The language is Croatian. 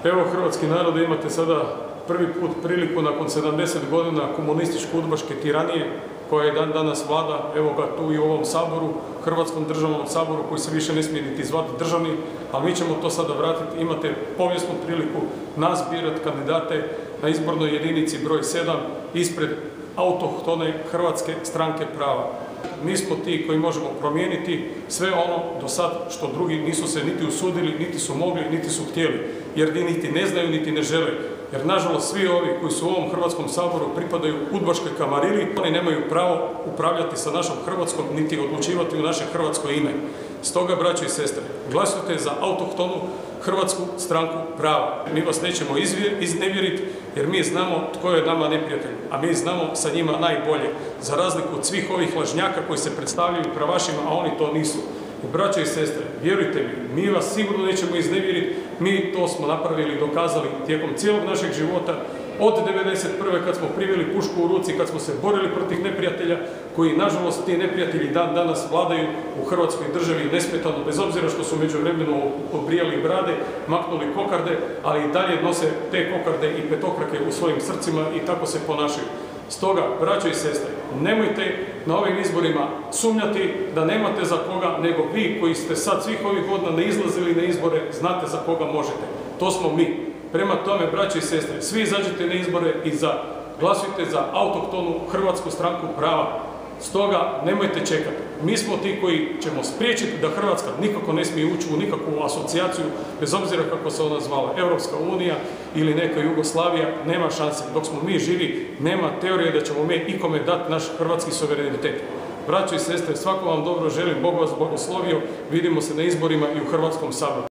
Evo, hrvatski narode, imate sada prvi put priliku nakon 70 godina komunističko-udbaške tiranije koja je dan danas vlada, evo ga tu i u ovom Saboru, Hrvatskom državnom saboru koji se više ne smije niti zvati državni, ali mi ćemo to sada vratiti. Imate povijesnu priliku nas birati kandidate na izbornoj jedinici broj 7 ispred autohtone Hrvatske stranke prava. Mi smo ti koji možemo promijeniti sve ono do sad što drugi nisu se niti usudili, niti su mogli, niti su htjeli, jer niti ne znaju, niti ne žele. Jer nažalost svi ovi koji su u ovom Hrvatskom saboru pripadaju udbaškoj kamarili, oni nemaju pravo upravljati sa našom Hrvatskom, niti odlučivati u naše hrvatsko ime. Stoga, braćo i sestre, glasujte za autohtonu Hrvatsku stranku prava. Mi vas nećemo iznevjeriti jer mi znamo tko je nama neprijatelj, a mi znamo sa njima najbolje, za razliku od svih ovih lažnjaka koji se predstavljaju pravašima, a oni to nisu. Braćo i sestre, vjerujte mi, mi vas sigurno nećemo iznevjeriti, mi to smo napravili i dokazali tijekom cijelog našeg života, od 1991. kad smo priveli pušku u ruci, kad smo se borili protiv neprijatelja, koji nažalost ti neprijatelji dan danas vladaju u Hrvatskoj državi nesmetano, bez obzira što su međuvremeno obrijali brade, maknuli kokarde, ali i dalje nose te kokarde i petokrake u svojim srcima i tako se ponašaju. Stoga, braćo i sestre, nemojte na ovim izborima sumnjati da nemate za koga, nego vi koji ste sad svih ovih godina ne izlazili na izbore, znate za koga možete. To smo mi. Prema tome, braćo i sestre, svi izađite na izbore i glasujte za autohtonu Hrvatsku stranku prava. Stoga, nemojte čekati. Mi smo ti koji ćemo spriječiti da Hrvatska nikako ne smije ući u nikakvu asocijaciju, bez obzira kako se ona zvala, Europska unija ili neka Jugoslavija, nema šanse. Dok smo mi živi, nema teorije da ćemo mi ikome dati naš hrvatski suverenitet. Braćo i sestre, svako vam dobro želim, Bog vas blagoslovio, vidimo se na izborima i u Hrvatskom saboru.